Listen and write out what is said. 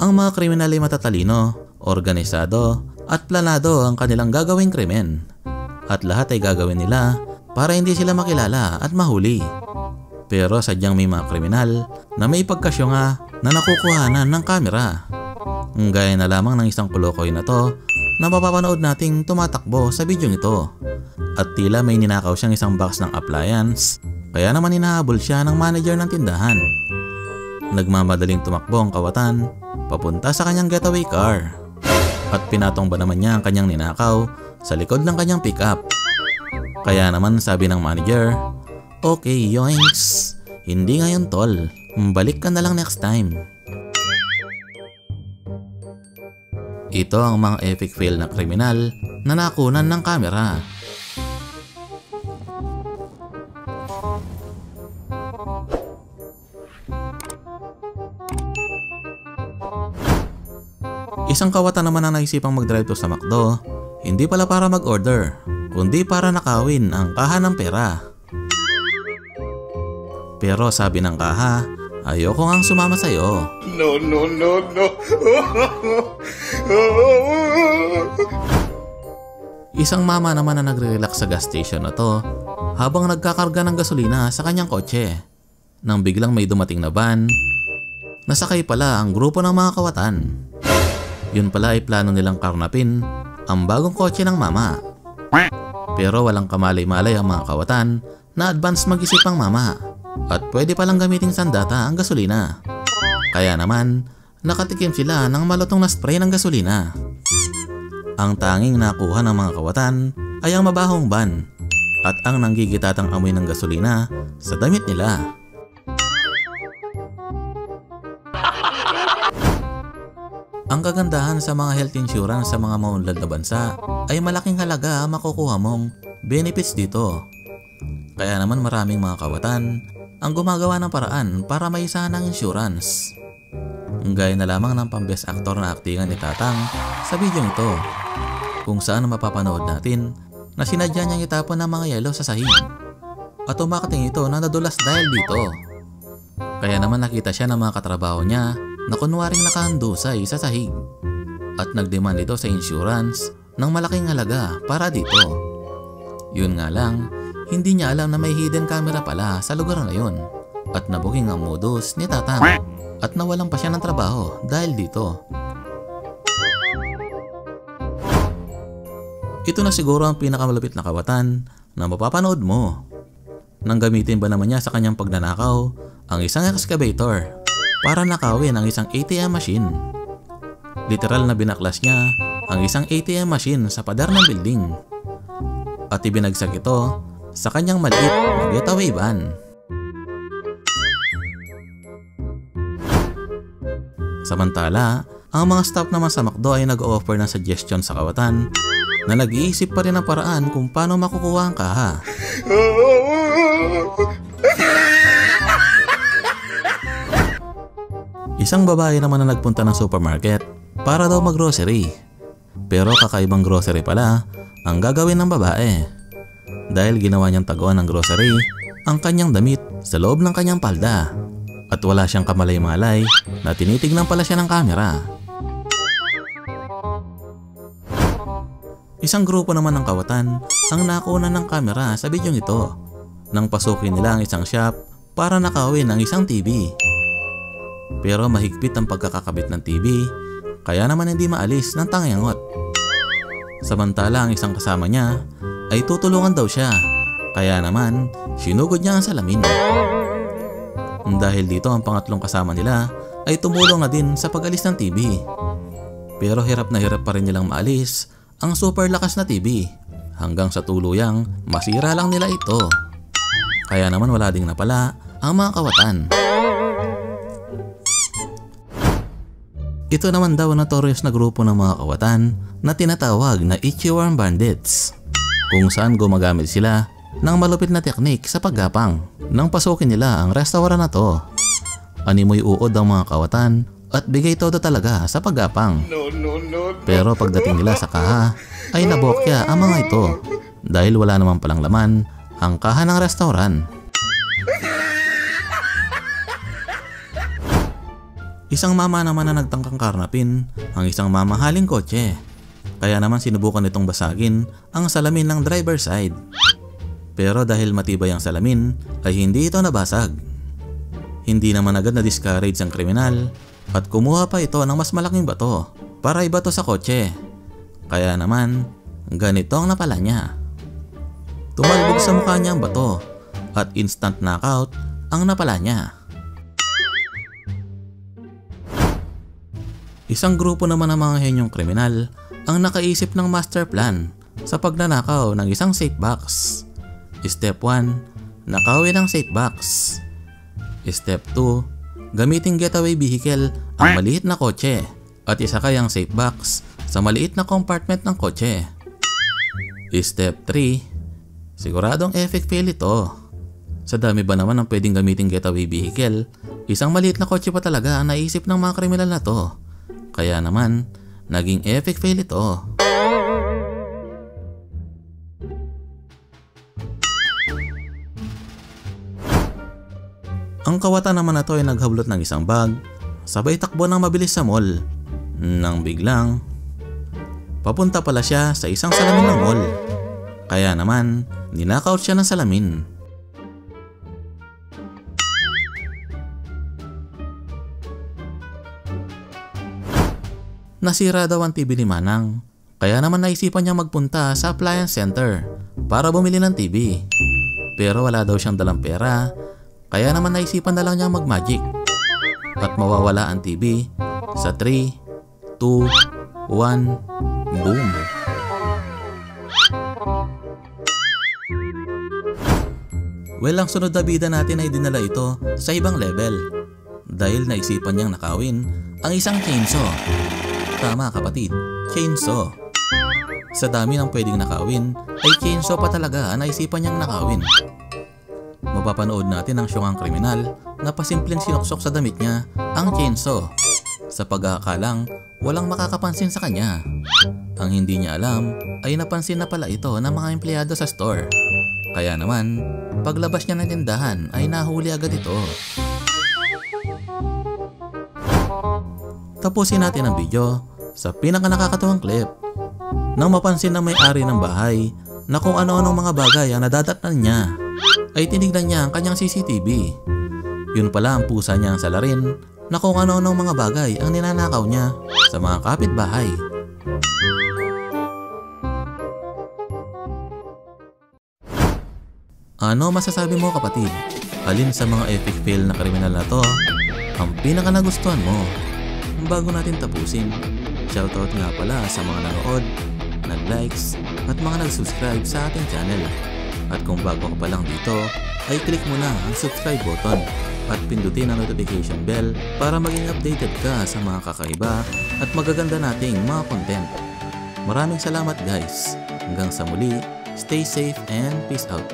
Ang mga kriminal ay matatalino, organisado at planado ang kanilang gagawing krimen. At lahat ay gagawin nila para hindi sila makilala at mahuli. Pero sadyang may mga kriminal na may pagkasyunga na nakukuhanan ng kamera. Gaya na lamang ng isang kolokoy na to na mapapanood nating tumatakbo sa video nito. At tila may ninakaw siyang isang box ng appliance, kaya naman hinahabol siya ng manager ng tindahan. Nagmamadaling tumakbo ang kawatan papunta sa kanyang getaway car. At pinatong ba naman niya ang kanyang ninakaw sa likod ng kanyang pickup. Kaya naman sabi ng manager, "Okay, yoinks, hindi ngayon tol, balik ka na lang next time." Ito ang mga epic fail na kriminal na nakunan ng kamera. Isang kawatan naman ang naisipang mag-drive to sa McDo, hindi pala para mag-order, kundi para nakawin ang kaha ng pera. Pero sabi ng kaha, "Ayoko ngang sumama sa'yo." No. Isang mama naman na nagre-relax sa gas station na to habang nagkakarga ng gasolina sa kanyang kotse. Nang biglang may dumating na van, nasakay pala ang grupo ng mga kawatan. Yun pala ay plano nilang karnapin ang bagong kotse ng mama. Pero walang kamalay-malay ang mga kawatan na advance mag-isip ang mama at pwede palang gamiting sandata ang gasolina. Kaya naman, nakatikim sila ng malutong na spray ng gasolina. Ang tanging nakuha ng mga kawatan ay ang mabahong ban at ang nanggigitatang amoy ng gasolina sa damit nila. Ang kagandahan sa mga health insurance sa mga maunlad na bansa ay malaking halaga ang makukuha mong benefits dito. Kaya naman maraming mga kawatan ang gumagawa ng paraan para maisahan ang insurance. Gaya na lamang ng pang-best actor na aktingan ni Tatang sa video ito, kung saan mapapanood natin na sinadya niyang itapon ng mga yelo sa sahig. At umakating ito na nadulas dahil dito. Kaya naman nakita siya ng mga katrabaho niya na kunwaring nakahandusay sa sahig. At nagdemand ito sa insurance ng malaking halaga para dito. Yun nga lang, hindi niya alam na may hidden camera pala sa lugar na yun. At nabuking ang modus ni Tatang. At nawalan pa siya ng trabaho dahil dito. Ito na siguro ang pinakamalupit na kawatan na mapapanood mo. Nang gamitin ba naman niya sa kanyang pagnanakaw ang isang excavator para nakawin ang isang ATM machine. Literal na binaklas niya ang isang ATM machine sa pader ng building. At ibinagsak ito sa kanyang maliit na getaway van. Samantala, ang mga staff naman sa McDo ay nag-offer ng suggestion sa kawatan na nag-iisip pa rin ng paraan kung paano makukuha ang kaha. Isang babae naman na nagpunta ng supermarket para daw mag-grocery. Pero kakaibang grocery pala ang gagawin ng babae. Dahil ginawa niyang taguan ng grocery ang kanyang damit sa loob ng kanyang palda. At wala siyang kamalay-malay na tinitignan pala siya ng kamera. Isang grupo naman ng kawatan ang nakunan ng kamera sa bidyong ito nang pasukin nila ang isang shop para nakawin ang isang TV. Pero mahigpit ang pagkakakabit ng TV, kaya naman hindi maalis ng tangyangot. Samantala ang isang kasama niya ay tutulungan daw siya, kaya naman sinugod niya ang salamin. Dahil dito ang pangatlong kasama nila ay tumulong na din sa pag-alis ng TV. Pero hirap na hirap pa rin nilang maalis ang super lakas na TV hanggang sa tuluyang masira lang nila ito. Kaya naman wala ding napala ang mga kawatan. Ito naman daw notorious na grupo ng mga kawatan na tinatawag na Ichiwan Bandits, kung saan gumagamit sila ng malupit na teknik sa paggapang nang pasukin nila ang restaurant na to. Animoy uod ang mga kawatan at bigay todo talaga sa paggapang. Pero pagdating nila sa kaha ay nabokya ang mga ito dahil wala naman palang laman ang kaha ng restaurant. Isang mama naman na nagtangkang karnapin ang isang mamahaling kotse. Kaya naman sinubukan nitong basagin ang salamin ng driver side. Pero dahil matibay ang salamin ay hindi ito nabasag. Hindi naman agad na-discourage ang kriminal at kumuha pa ito ng mas malaking bato para ibato sa kotse. Kaya naman ganito ang napala niya. Tumalbog sa mukha niya ang bato at instant knockout ang napala niya. Isang grupo naman ng mga henyong kriminal ang nakaisip ng master plan sa pagnanakaw ng isang safe box. Step 1, nakawin ang safe box. Step 2, gamiting getaway vehicle ang maliit na kotse at isakay ang safe box sa maliit na compartment ng kotse. Step 3, siguradong epic fail ito. Sa dami ba naman ang pwedeng gamiting getaway vehicle, isang maliit na kotse pa talaga ang naisip ng mga kriminal na to. Kaya naman, naging epic fail ito. Ang kawatan naman na to ay naghablot ng isang bag, sabay takbo ng mabilis sa mall. Nang biglang, papunta pala siya sa isang salamin ng mall. Kaya naman, ninakaut siya ng salamin. Nasira daw ang TV ni Manang, kaya naman naisipan niya magpunta sa appliance center para bumili ng TV. Pero wala daw siyang dalang pera, kaya naman naisipan na lang niya mag-magic at mawawala ang TV sa 3, 2, 1, boom! Well, ang sunod na bida natin ay dinala ito sa ibang level dahil naisipan niyang nakawin ang isang chainsaw. Tama kapatid, chainsaw. Sa dami ng pwedeng nakawin ay chainsaw pa talaga ang naisipan niyang nakawin. Mapapanood natin ang siyong kriminal na pasimpleng sinuksok sa damit niya ang chainsaw sa pag-aakalang walang makakapansin sa kanya. Ang hindi niya alam ay napansin na pala ito ng mga empleyado sa store. Kaya naman, paglabas niya ng tindahan ay nahuli agad ito. Tapusin natin ang video sa pinaka-nakakatuwang clip. Nang mapansin ng may-ari ng bahay na kung ano-anong mga bagay ang nadadatnan niya, ay tinignan niya ang kanyang CCTV. Yun pala ang pusa niya ang salarin na kung ano-anong mga bagay ang ninanakaw niya sa mga kapitbahay. Ano masasabi mo kapatid? Alin sa mga epic fail na kriminal na to ang pinaka nagustuhan mo? Bago natin tapusin, shoutout nga pala sa mga nanood, nag-likes at mga nag-subscribe sa ating channel. At kung bago ka pa lang dito, ay click mo na ang subscribe button at pindutin ang notification bell para maging updated ka sa mga kakaiba at magaganda nating mga content. Maraming salamat guys. Hanggang sa muli, stay safe and peace out.